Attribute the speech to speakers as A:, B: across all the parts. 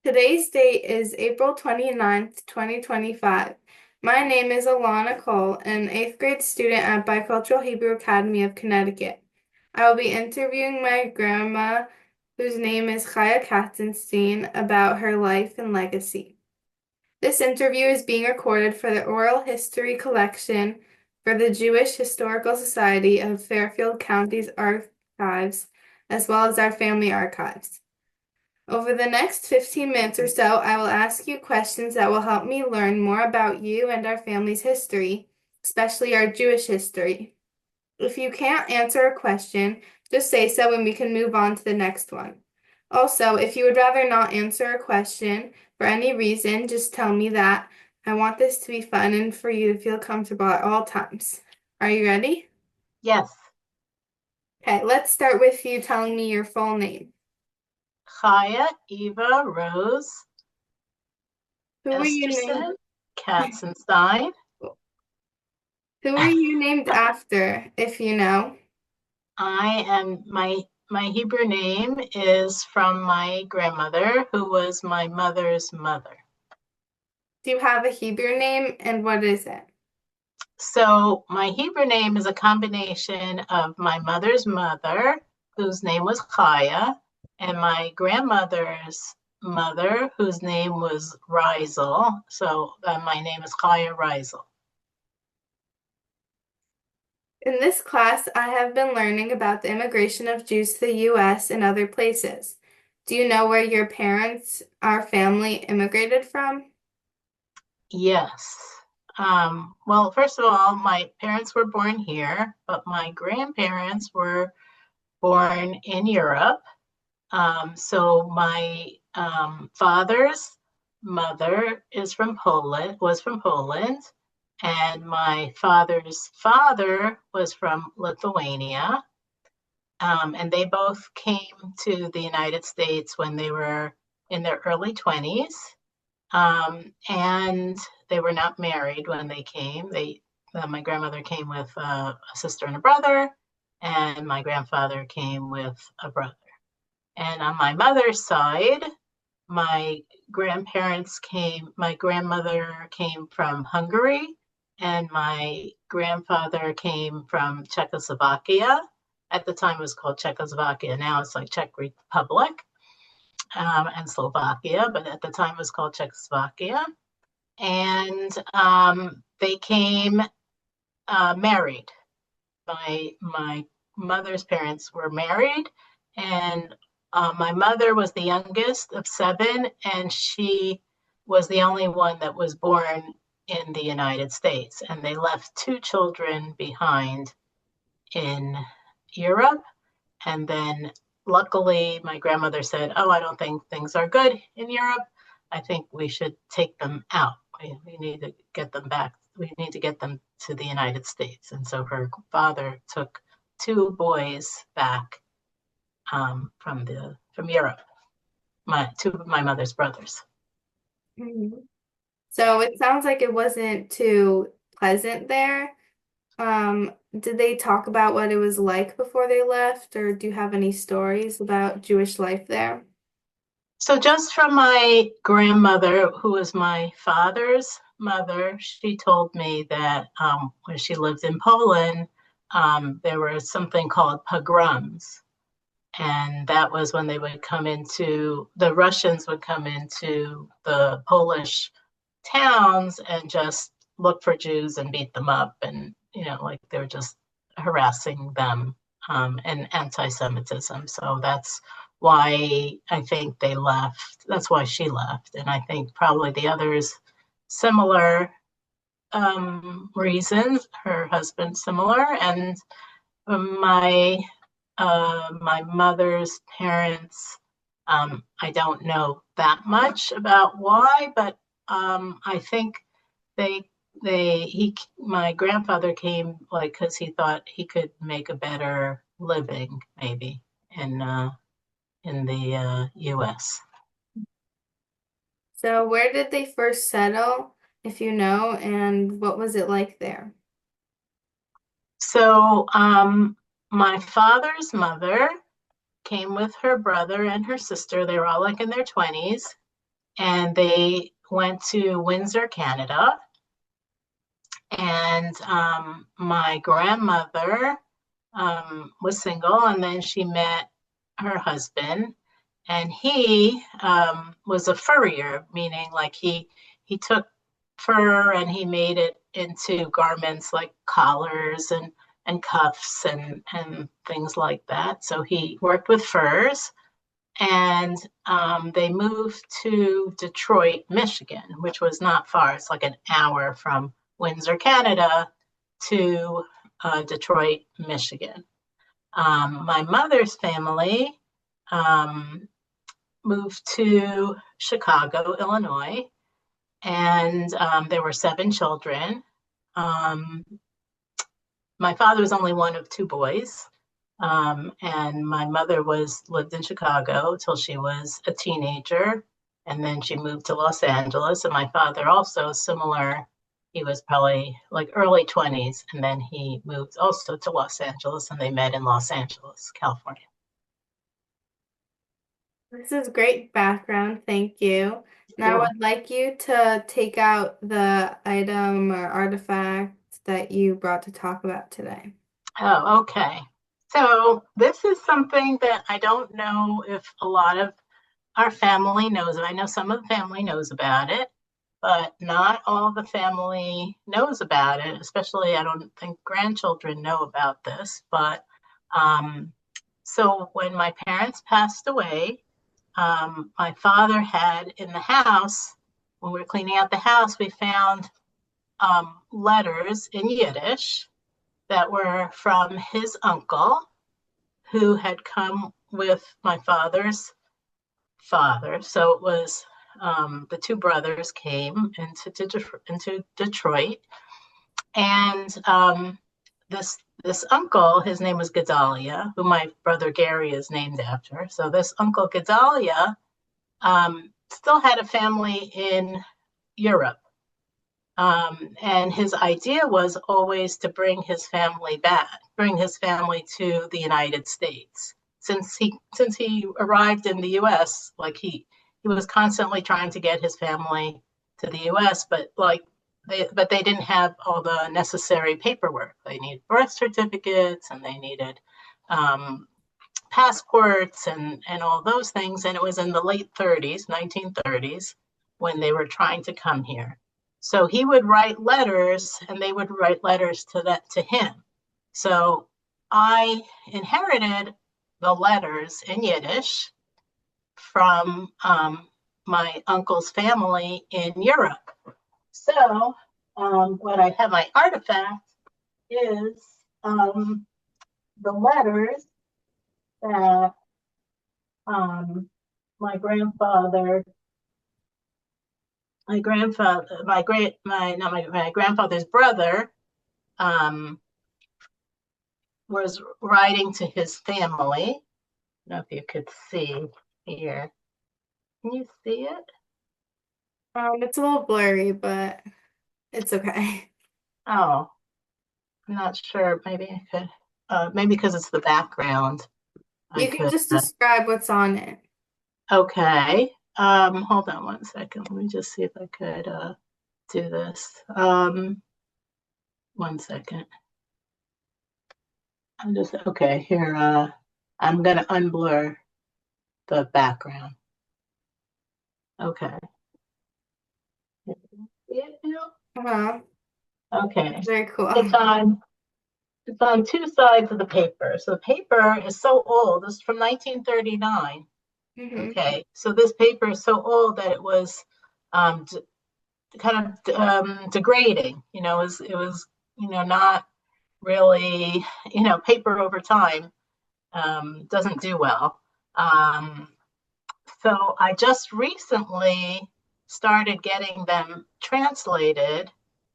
A: Today's date is April 29th, 2025. My name is Elana Kohl, an eighth grade student at Bicultural Hebrew Academy of Connecticut. I will be interviewing my grandma, whose name is Chaya Katzenstein, about her life and legacy. This interview is being recorded for the oral history collection for the Jewish Historical Society of Fairfield County's archives, as well as our family archives. Over the next 15 minutes or so, I will ask you questions that will help me learn more about you and our family's history, especially our Jewish history. If you can't answer a question, just say so and we can move on to the next one. Also, if you would rather not answer a question for any reason, just tell me that. I want this to be fun and for you to feel comfortable at all times. Are you ready?
B: Yes.
A: Okay, let's start with you telling me your full name.
B: Chaya Eva Rose
A: Who were you named?
B: Esterson Katzenstein.
A: Who were you named after, if you know?
B: I am my Hebrew name is from my grandmother, who was my mother's mother.
A: Do you have a Hebrew name and what is it?
B: So my Hebrew name is a combination of my mother's mother, whose name was Chaya, and my grandmother's mother, whose name was Rizel. So my name is Chaya Rizel.
A: In this class, I have been learning about the immigration of Jews to the U.S. and other places. Do you know where your parents, our family, immigrated from?
B: Yes. Well, first of all, my parents were born here, but my grandparents were born in Europe. So my father's mother is from Poland, was from Poland, and my father's father was from Lithuania. And they both came to the United States when they were in their early 20s. And they were not married when they came. My grandmother came with a sister and a brother, and my grandfather came with a brother. And on my mother's side, my my grandmother came from Hungary, and my grandfather came from Czechoslovakia. At the time, it was called Czechoslovakia. Now it's like Czech Republic and Slovakia, but at the time it was called Czechoslovakia. And they came married. My mother's parents were married, and my mother was the youngest of seven, and she was the only one that was born in the United States. And they left two children behind in Europe. And then luckily, my grandmother said, "Oh, I don't think things are good in Europe. I think we should take them out. We need to get them back. We need to get them to the United States." And so her father took two boys back from Europe, two of my mother's brothers.
A: Mhm. So it sounds like it wasn't too pleasant there. Did they talk about what it was like before they left, or do you have any stories about Jewish life there?
B: So just from my grandmother, who was my father's mother, she told me that when she lived in Poland, there was something called pogroms. And that was when the Russians would come into the Polish towns and just look for Jews and beat them up. And, like they were just harassing them, and anti-Semitism. So that's why I think they left. That's why she left. And I think probably the others, similar reasons, her husband similar. And my my mother's parents, I don't know that much about why, but I think they my grandfather came like because he thought he could make a better living maybe in the U.S.
A: So where did they first settle, if you know, and what was it like there?
B: So my father's mother came with her brother and her sister. They were all like in their 20s. and they went to Windsor, Canada. And my grandmother was single, and then she met her husband, and he was a furrier, meaning like he took fur and he made it into garments like collars and cuffs and things like that. So he worked with furs, and they moved to Detroit, Michigan, which was not far. It's like an hour from Windsor, Canada, to Detroit, Michigan. My mother's family um, moved to Chicago, Illinois, and there were 7 children. Um, my father was only one of 2 boys, and my mother was lived in Chicago till she was a teenager, and then she moved to Los Angeles. And my father also similar. He was probably like early 20s, and then he moved also to Los Angeles, and they met in Los Angeles, California.
A: This is great background, thank you. Now I
B: Sure.
A: would like you to take out the item or artifact that you brought to talk about today.
B: Oh, okay. So this is something that I don't know if a lot of our family knows. I know some of the family knows about it, but not all the family knows about it. Especially, I don't think grandchildren know about this. But um, so when my parents passed away, my father had in the house, when we were cleaning out the house, we found letters in Yiddish that were from his uncle who had come with my father's father. So it was the 2 brothers came into Detroit, and this uncle, his name was Gedalia, who my brother Gary is named after. So this uncle Gedalia still had a family in Europe. And his idea was always to bring his family back, bring his family to the United States. Since he arrived in the U.S., like he was constantly trying to get his family to the U.S., but they didn't have all the necessary paperwork. They needed birth certificates, and they needed um, passports and all those things. And it was in the late 30s, 1930s, when they were trying to come here. So he would write letters, and they would write letters to him. So I inherited the letters in Yiddish from my uncle's family in Europe. So what I have my artifact is the letters that um, my grandfather, my grandfather, my great, my not my grandfather's brother um, was writing to his family. I don't know if you could see here. Can you see it?
A: It's a little blurry, but it's okay.
B: Oh, I'm not sure. Maybe I could. Maybe because it's the background, I
A: You can
B: could.
A: just describe what's on it.
B: Okay. Hold on one second. Let me just see if I could do this. One second. I'm just okay here. I'm gonna unblur the background. Okay. See it now?
A: Uh-huh.
B: Okay.
A: Very cool.
B: It's on it's on 2 sides of the paper. So the paper is so old. It's from 1939.
A: Hmm.
B: Okay. So this paper is so old that it was d kind of degrading. It was not really paper over time doesn't do well. Um, So I just recently started getting them translated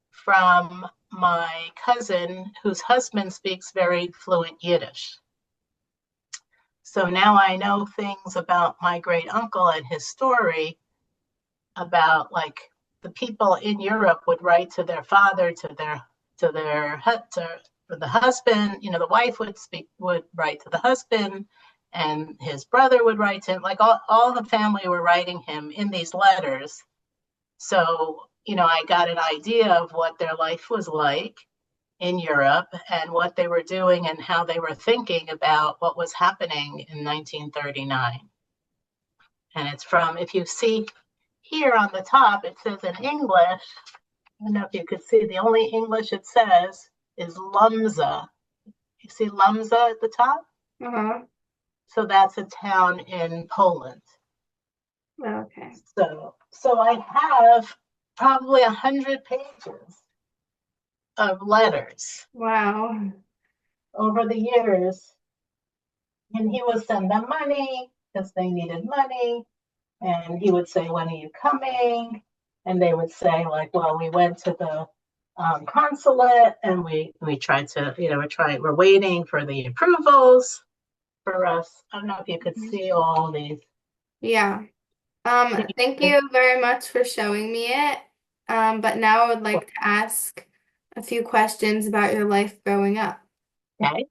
B: from my cousin whose husband speaks very fluent Yiddish. So now I know things about my great uncle and his story about like the people in Europe would write to their father, to the husband, the wife would write to the husband, And his brother would write to him, like all the family were writing him in these letters. So, I got an idea of what their life was like in Europe and what they were doing and how they were thinking about what was happening in 1939. And it's from, if you see here on the top, it says in English, I don't know if you could see, the only English it says is Lumza. You see Lumza at the top?
A: Uh-huh.
B: So that's a town in Poland.
A: Okay.
B: So I have probably 100 pages of letters
A: Wow.
B: over the years, and he would send them money because they needed money, and he would say, "When are you coming?" And they would say, like, "Well, we went to the consulate, and we tried to, we're waiting for the approvals for us." I don't know if you could see all these.
A: Yeah. Thank you very much for showing me it. But now I would like to ask a few questions about your life growing up.
B: Okay.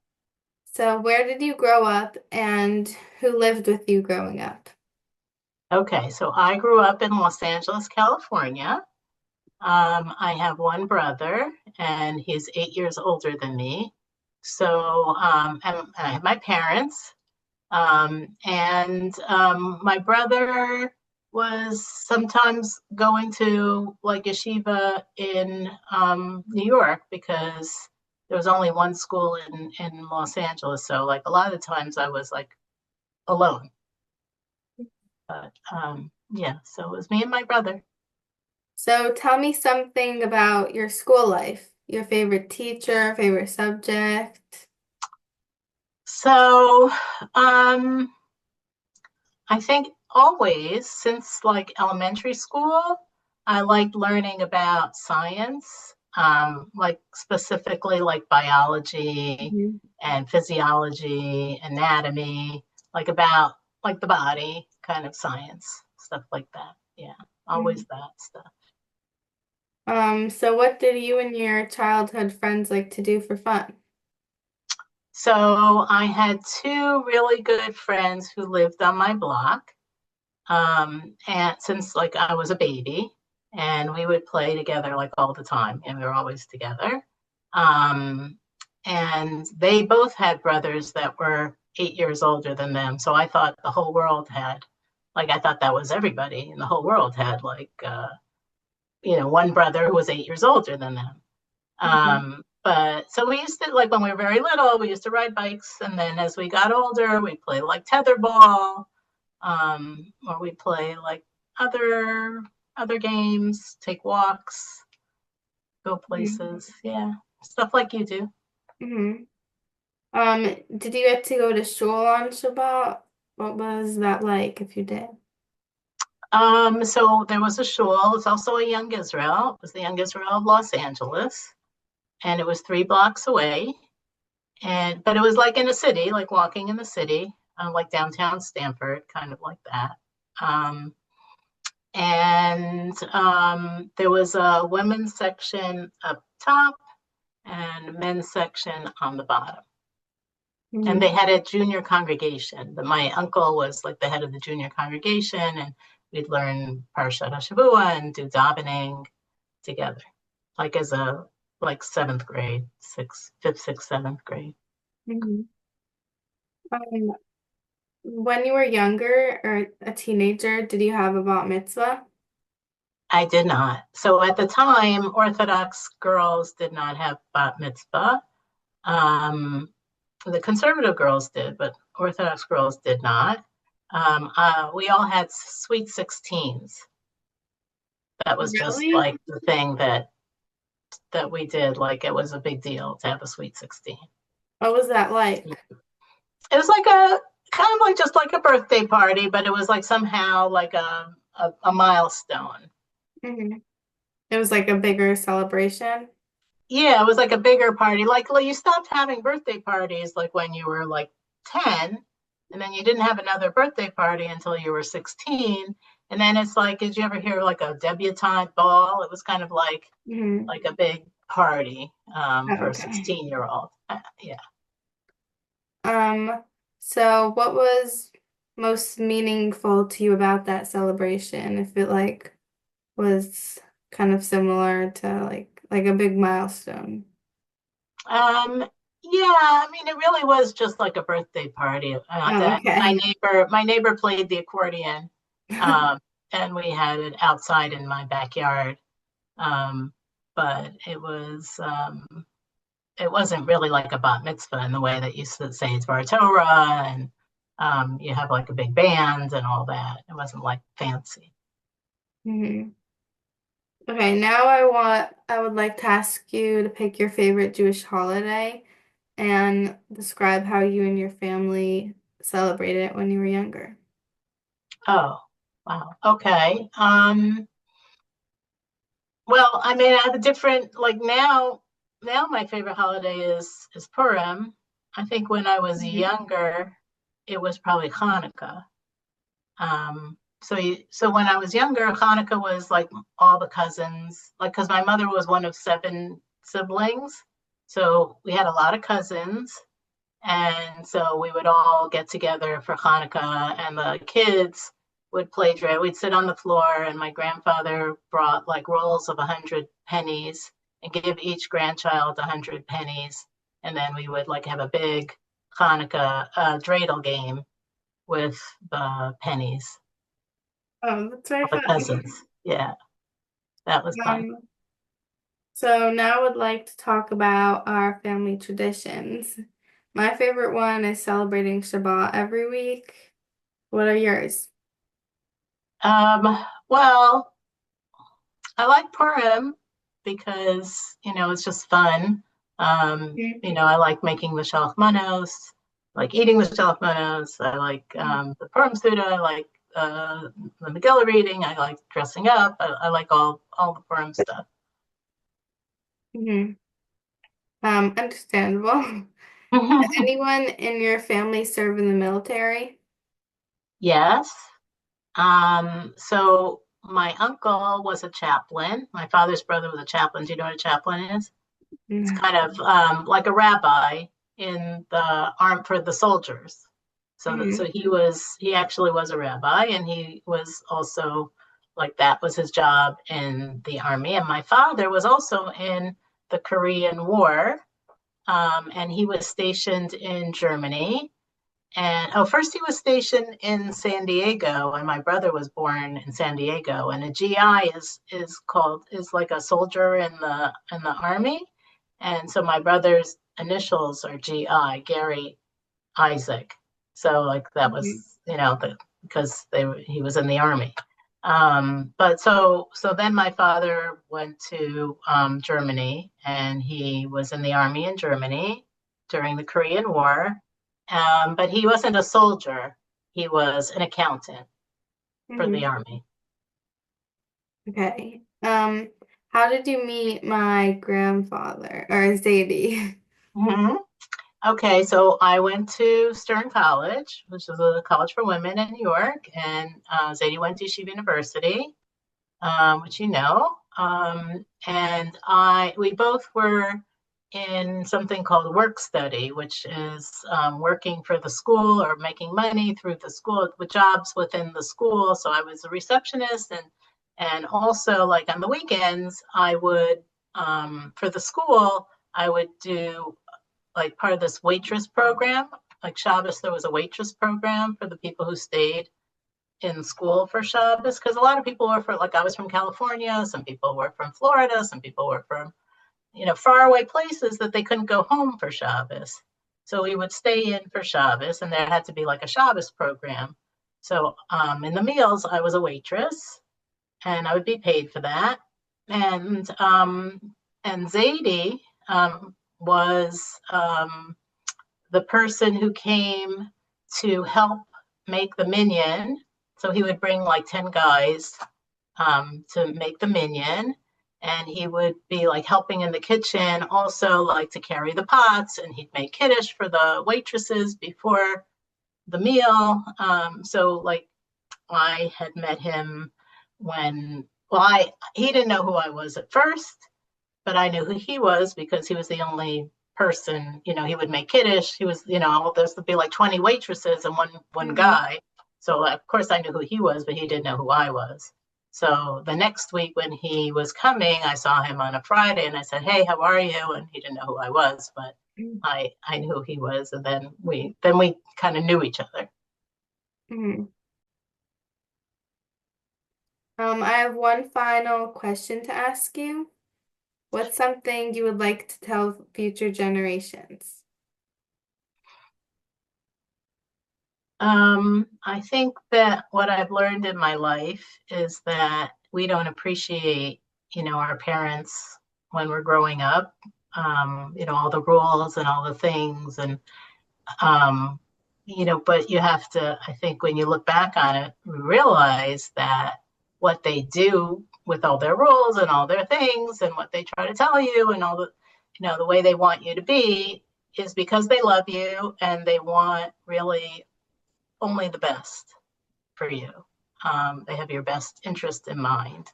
A: So, where did you grow up and who lived with you growing up?
B: Okay. So I grew up in Los Angeles, California. I have one brother, and he's 8 years older than me. So, and I have my parents, and my brother was sometimes going to like yeshiva in New York because there was only one school in Los Angeles. So, like a lot of the times, I was like alone. But yeah, so it was me and my brother.
A: So, tell me something about your school life, your favorite teacher, favorite subject.
B: So, um, I think always since like elementary school, I liked learning about science, like specifically like biology
A: Mhm.
B: and physiology, anatomy, like about like the body kind of science, stuff like that. Yeah, always
A: Mhm.
B: that stuff.
A: So what did you and your childhood friends like to do for fun?
B: So I had two really good friends who lived on my block. And since like I was a baby, and we would play together like all the time, and we were always together. Um, and they both had brothers that were 8 years older than them. So I thought the whole world had, like, I thought that was everybody in the whole world had like, one brother who was 8 years older than them.
A: Mhm.
B: But so we used to, like, when we were very little, we used to ride bikes. And then as we got older, we played like tetherball, or we play like other other games, take walks, go
A: Mhm.
B: places, yeah, stuff like you do.
A: Mhm. Did you get to go to shul on Shabbat? What was that like if you did?
B: So there was a shul. It's also a Young Israel. It was the Young Israel of Los Angeles, and it was 3 blocks away. And but it was like in a city, like walking in the city, like downtown Stanford, kind of like that. Um, and there was a women's section up top and a men's section on the bottom. And
A: Mhm.
B: they had a junior congregation. But my uncle was like the head of the junior congregation, and we'd learn Parshat HaShavua and do davening together, like as a like seventh grade, fifth, sixth, seventh grade.
A: Mhm. Um, when you were younger or a teenager, did you have a bat mitzvah?
B: I did not. So at the time, Orthodox girls did not have bat mitzvah. Um, the conservative girls did, but Orthodox girls did not. We all had sweet 16s. That was just
A: Really?
B: like the thing that we did. Like it was a big deal to have a sweet 16.
A: What was that like?
B: It was like a kind of like just like a birthday party, but it was like somehow like a milestone.
A: Mhm. It was like a bigger celebration.
B: Yeah, it was like a bigger party. Like you stopped having birthday parties like when you were like 10, and then you didn't have another birthday party until you were 16. And then it's like, did you ever hear like a debutante ball? It was kind of
A: Hmm.
B: like a big party
A: Oh,
B: for a
A: okay.
B: 16-year-old. Yeah.
A: Um, So, what was most meaningful to you about that celebration? If it was kind of similar to like a big milestone.
B: Um, yeah, I mean, it really was just like a birthday party.
A: Oh, okay.
B: My neighbor played the accordion, um, and we had it outside in my backyard. Um, but it wasn't really like a bat mitzvah in the way that you say it's bar Torah and you have like a big band and all that. It wasn't like fancy.
A: Mhm. Okay, now I would like to ask you to pick your favorite Jewish holiday and describe how you and your family celebrated it when you were younger.
B: Oh, wow. Okay. Well, I mean, I have a different like now my favorite holiday is Purim. I think when I was
A: Mhm.
B: younger, it was probably Hanukkah. So when I was younger, Hanukkah was like all the cousins, like because my mother was one of seven siblings, so we had a lot of cousins, and so we would all get together for Hanukkah, and the kids would play drill. We'd sit on the floor, and my grandfather brought like rolls of 100 pennies and give each grandchild 100 pennies, and then we would like have a big Hanukkah dreidel game with the pennies,
A: Oh, that's very
B: all the
A: fun.
B: cousins. Yeah, that was fun.
A: Um, so now I would like to talk about our family traditions. My favorite one is celebrating Shabbat every week. What are yours?
B: Well, I like Purim because, it's just fun. I like making the shalachmanos, like eating the shalachmanos. I like the Purim Suda. I like the Megillah reading. I like dressing up. I like all the Purim stuff.
A: Mm-hmm. Understandable. Anyone in your family serve in the military?
B: Yes. So my uncle was a chaplain. My father's brother was a chaplain. Do you know what a chaplain is? It's
A: Mm-hmm.
B: kind of like a rabbi in the arm for the soldiers. So he actually was a rabbi, and he was also like that was his job in the army. And my father was also in the Korean War, and he was stationed in Germany. And first he was stationed in San Diego, and my brother was born in San Diego. And a GI is like a soldier in the army, and so my brother's initials are GI, Gary Isaac. So like that
A: Mm-hmm.
B: was because he was in the army. But so then my father went to Germany, and he was in the army in Germany during the Korean War. But he wasn't a soldier; he was an accountant for the
A: Mm-hmm.
B: army.
A: Okay. How did you meet my grandfather or Zadie?
B: Mhm. Okay, so I went to Stern College, which is a college for women in New York, and Zadie went to Yeshiva University. Which and we both were in something called work study, which is working for the school or making money through the school with jobs within the school. So I was a receptionist, and also like on the weekends, I would for the school I would do like part of this waitress program. Like Shabbos, there was a waitress program for the people who stayed in school for Shabbos because a lot of people were from, like, I was from California, some people were from Florida, some people were from faraway places that they couldn't go home for Shabbos. So we would stay in for Shabbos, and there had to be like a Shabbos program. So in the meals, I was a waitress, and I would be paid for that. And Zadie was the person who came to help make the minion. So he would bring like 10 guys to make the minion. And he would be like helping in the kitchen, also like to carry the pots, and he'd make kiddush for the waitresses before the meal. So like I had met him he didn't know who I was at first, but I knew who he was because he was the only person. He would make kiddush. He was, there's would be like 20 waitresses and one
A: Mhm.
B: guy. So of course I knew who he was, but he didn't know who I was. So the next week when he was coming, I saw him on a Friday and I said, "Hey, how are you?" And he didn't know who I was, but I knew who he was, and then we kind of knew each other.
A: Mhm. I have one final question to ask you. What's something you would like to tell future generations?
B: I think that what I've learned in my life is that we don't appreciate, our parents when we're growing up. All the rules and all the things, and um, but you have to. I think when you look back on it, realize that what they do with all their rules and all their things and what they try to tell you and all the way they want you to be is because they love you and they want really only the best for you. They have your best interest in mind.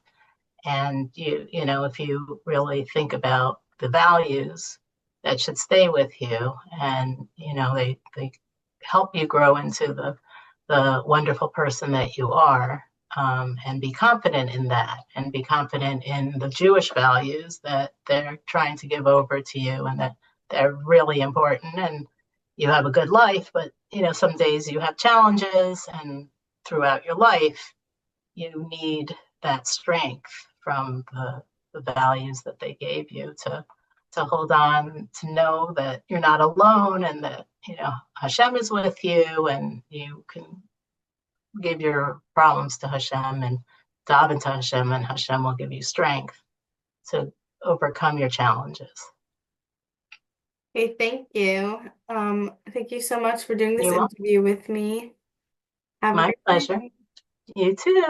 B: And if you really think about the values that should stay with you, and they help you grow into the wonderful person that you are, and be confident in that, and be confident in the Jewish values that they're trying to give over to you, and that they're really important. And you have a good life, but some days you have challenges, and throughout your life you need that strength from the values that they gave you to hold on, to know that you're not alone, and that Hashem is with you, and you can give your problems to Hashem and daven to Hashem, and Hashem will give you strength to overcome your challenges.
A: Okay, thank you. Thank you so much for doing this
B: You will.
A: interview with me. Have a
B: My
A: great
B: pleasure.
A: day.
B: You too.